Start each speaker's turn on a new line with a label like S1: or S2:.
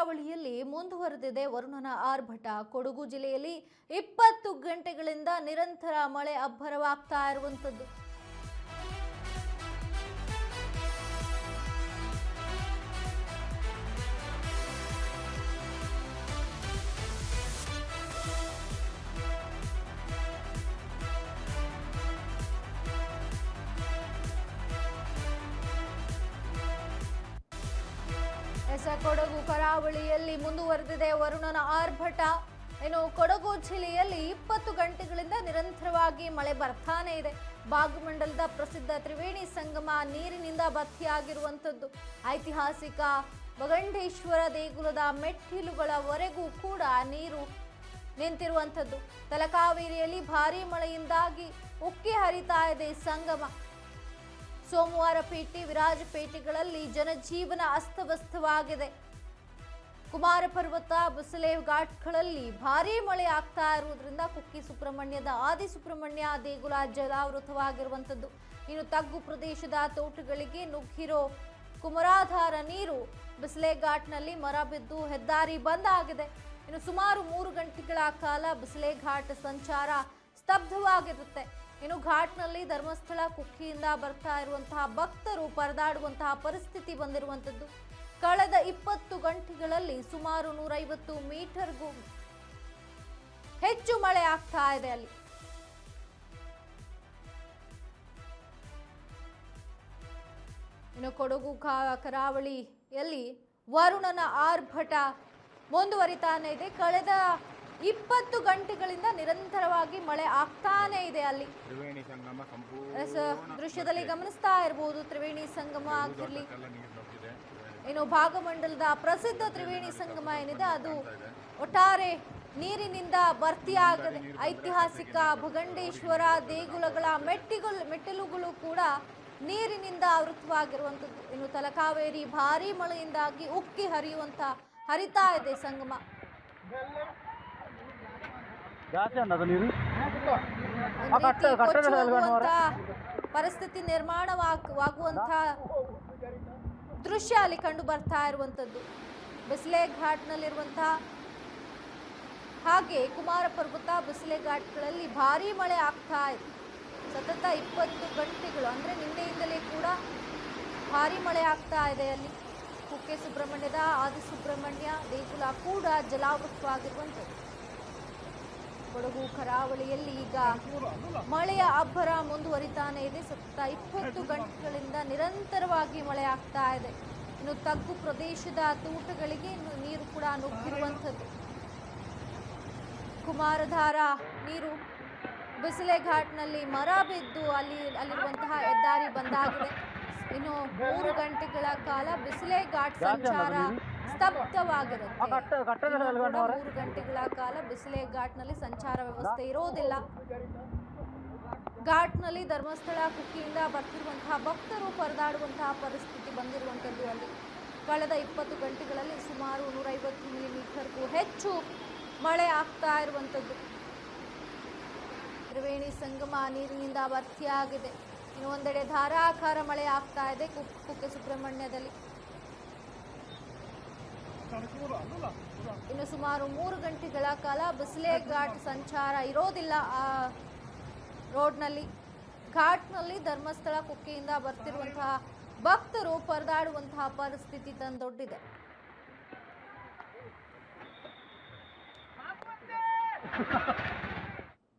S1: ಕರಾವಳಿಯಲ್ಲಿ ಮುಂದುವರೆದಿದೆ ವರುಣನ ಆರ್ಭಟ. ಕೊಡಗು ಜಿಲ್ಲೆಯಲ್ಲಿ 20 ಗಂಟೆಗಳಿಂದ ನಿರಂತರ ಮಳೆ ಅಬ್ಬರವಾಗ್ತಾ ಇರುವಂತದ್ದು. ಕೊಡಗು ಕರಾವಳಿಯಲ್ಲಿ ಮುಂದುವರೆದಿದೆ ವರುಣನ ಆರ್ಭಟ. ಇನ್ನು ಕೊಡಗು ಜಿಲ್ಲೆಯಲ್ಲಿ 20 ಗಂಟೆಗಳಿಂದ ನಿರಂತರವಾಗಿ ಮಳೆ ಬರ್ತಾನೆ ಇದೆ. ಭಾಗಮಂಡಲದ ಪ್ರಸಿದ್ಧ ತ್ರಿವೇಣಿ ಸಂಗಮ ನೀರಿನಿಂದ ಭರ್ತಿಯಾಗಿರುವಂಥದ್ದು. ಐತಿಹಾಸಿಕ ಬಗಂಡೇಶ್ವರ ದೇಗುಲದ ಮೆಟ್ಟಿಲುಗಳವರೆಗೂ ಕೂಡ ನೀರು ನಿಂತಿರುವಂಥದ್ದು. ತಲಕಾವೇರಿಯಲ್ಲಿ ಭಾರೀ ಮಳೆಯಿಂದಾಗಿ ಉಕ್ಕಿ ಹರಿತಾ ಇದೆ ಸಂಗಮ. ಸೋಮವಾರಪೇಟೆ, ವಿರಾಜಪೇಟೆಗಳಲ್ಲಿ ಜನಜೀವನ ಅಸ್ತವ್ಯಸ್ತವಾಗಿದೆ. ಕುಮಾರ ಪರ್ವತ, ಬಸಲೆ ಘಾಟ್ಗಳಲ್ಲಿ ಭಾರೀ ಮಳೆ ಆಗ್ತಾ ಇರುವುದರಿಂದ ಕುಕ್ಕೆ ಸುಬ್ರಹ್ಮಣ್ಯದ ಆದಿಸುಬ್ರಹ್ಮಣ್ಯ ದೇಗುಲ ಜಲಾವೃತವಾಗಿರುವಂಥದ್ದು. ಇನ್ನು ತಗ್ಗು ಪ್ರದೇಶದ ತೋಟಗಳಿಗೆ ನುಗ್ಗಿರೋ ಕುಮರಾಧಾರ ನೀರು ಬಸಲೆ ಘಾಟ್ನಲ್ಲಿ ಮರ ಬಿದ್ದು ಹೆದ್ದಾರಿ ಬಂದ್ ಆಗಿದೆ. ಇನ್ನು ಸುಮಾರು 3 ಗಂಟೆಗಳ ಕಾಲ ಬಸಲೆ ಘಾಟ್ ಸಂಚಾರ ಸ್ತಬ್ಧವಾಗಿರುತ್ತೆ. ಇನ್ನು ಘಾಟ್ನಲ್ಲಿ ಧರ್ಮಸ್ಥಳ, ಕುಕ್ಕೆಯಿಂದ ಬರ್ತಾ ಇರುವಂತಹ ಭಕ್ತರು ಪರದಾಡುವಂತಹ ಪರಿಸ್ಥಿತಿ ಬಂದಿರುವಂಥದ್ದು. ಕಳೆದ 20 ಗಂಟೆಗಳಲ್ಲಿ ಸುಮಾರು 150 ಮೀಟರ್ಗೂ ಹೆಚ್ಚು ಮಳೆ ಆಗ್ತಾ ಇದೆ ಅಲ್ಲಿ. ಇನ್ನು ಕೊಡಗು ಕರಾವಳಿಯಲ್ಲಿ ವರುಣನ ಆರ್ಭಟ ಮುಂದುವರಿತಾನೆ ಇದೆ. ಕಳೆದ 20 ಗಂಟೆಗಳಿಂದ ನಿರಂತರವಾಗಿ ಮಳೆ ಆಗ್ತಾನೆ ಇದೆ ಅಲ್ಲಿ. ದೃಶ್ಯದಲ್ಲಿ ಗಮನಿಸ್ತಾ ಇರಬಹುದು. ತ್ರಿವೇಣಿ ಸಂಗಮ ಆಗಿರ್ಲಿ, ಇನ್ನು ಭಾಗಮಂಡಲದ ಪ್ರಸಿದ್ಧ ತ್ರಿವೇಣಿ ಸಂಗಮ ಏನಿದೆ ಅದು ಒಟ್ಟಾರೆ ನೀರಿನಿಂದ ಭರ್ತಿಯಾಗಿದೆ. ಐತಿಹಾಸಿಕ ಭಗಂಡೇಶ್ವರ ದೇಗುಲಗಳ ಮೆಟ್ಟಿಲುಗಳು ಕೂಡ ನೀರಿನಿಂದ ಆವೃತವಾಗಿರುವಂಥದ್ದು. ಇನ್ನು ತಲಕಾವೇರಿ ಭಾರೀ ಮಳೆಯಿಂದಾಗಿ ಉಕ್ಕಿ ಹರಿತಾ ಇದೆ ಸಂಗಮ. ಪರಿಸ್ಥಿತಿ ನಿರ್ಮಾಣವಾಗುವಂತ ದೃಶ್ಯ ಅಲ್ಲಿ ಕಂಡು ಬರ್ತಾ ಇರುವಂತದ್ದು. ಬಸಲೆ ಘಾಟ್ನಲ್ಲಿರುವಂತಹ ಹಾಗೆ ಕುಮಾರ ಪರ್ವತ, ಬಸಲೆ ಘಾಟ್ಗಳಲ್ಲಿ ಭಾರೀ ಮಳೆ ಆಗ್ತಾ ಇದೆ. ಸತತ 20 ಗಂಟೆಗಳು ಅಂದ್ರೆ ನಿನ್ನೆಯಿಂದಲೇ ಕೂಡ ಭಾರೀ ಮಳೆ ಆಗ್ತಾ ಇದೆ ಅಲ್ಲಿ. ಕುಕ್ಕೆ ಸುಬ್ರಹ್ಮಣ್ಯದ ಆದಿಸುಬ್ರಹ್ಮಣ್ಯ ದೇಗುಲ ಕೂಡ ಜಲಾವೃತವಾಗಿರುವಂಥದ್ದು. ಕೊಡಗು ಕರಾವಳಿಯಲ್ಲಿ ಈಗ ಮಳೆಯ ಅಬ್ಬರ ಮುಂದುವರಿತಾನೆ ಇದೆ. ಸತತ 20 ಗಂಟೆಗಳಿಂದ ನಿರಂತರವಾಗಿ ಮಳೆ ಆಗ್ತಾ ಇದೆ. ಇನ್ನು ತಗ್ಗು ಪ್ರದೇಶದ ತೋಟಗಳಿಗೆ ನೀರು ಕೂಡ ನುಗ್ಗಿರುವಂಥದ್ದು. ಕುಮಾರಧಾರ ನೀರು ಬಸಲೆ ಘಾಟ್ನಲ್ಲಿ ಮರ ಬಿದ್ದು ಅಲ್ಲಿರುವಂತಹ ಹೆದ್ದಾರಿ ಬಂದಾಗಿದೆ. ಇನ್ನು 3 ಗಂಟೆಗಳ ಕಾಲ ಬಸಲೆ ಘಾಟ್ ಸಂಚಾರ ಸ್ತಬ್ಧವಾಗಿರುತ್ತೆ. 3 ಗಂಟೆಗಳ ಕಾಲ ಬಸಲೆ ಘಾಟ್ನಲ್ಲಿ ಸಂಚಾರ ವ್ಯವಸ್ಥೆ ಇರೋದಿಲ್ಲ. ಘಾಟ್ನಲ್ಲಿ ಧರ್ಮಸ್ಥಳ, ಕುಕ್ಕೆಯಿಂದ ಬರ್ತಿರುವಂತಹ ಭಕ್ತರು ಪರದಾಡುವಂತಹ ಪರಿಸ್ಥಿತಿ ಬಂದಿರುವಂಥದ್ದು ಅಲ್ಲಿ. ಕಳೆದ 20 ಗಂಟೆಗಳಲ್ಲಿ ಸುಮಾರು 150 ಮಿಲಿಮೀಟರ್ಗೂ ಹೆಚ್ಚು ಮಳೆ ಆಗ್ತಾ ಇರುವಂಥದ್ದು. ತ್ರಿವೇಣಿ ಸಂಗಮ ನೀರಿನಿಂದ ಭರ್ತಿಯಾಗಿದೆ. ಇನ್ನು ಒಂದೆಡೆ ಧಾರಾಕಾರ ಮಳೆ ಆಗ್ತಾ ಇದೆ ಕುಕ್ಕೆ ಸುಬ್ರಹ್ಮಣ್ಯದಲ್ಲಿ. ಇನ್ನು ಸುಮಾರು 3 ಗಂಟೆಗಳ ಕಾಲ ಬಸಲೆ ಘಾಟ್ ಸಂಚಾರ ಇರೋದಿಲ್ಲ. ಆ ರೋಡ್ನಲ್ಲಿ ಘಾಟ್ನಲ್ಲಿ ಧರ್ಮಸ್ಥಳ, ಕುಕ್ಕೆಯಿಂದ ಬರ್ತಿರುವಂತಹ ಭಕ್ತರು ಪರದಾಡುವಂತಹ ಪರಿಸ್ಥಿತಿ ತಂದೊಡ್ಡಿದೆ.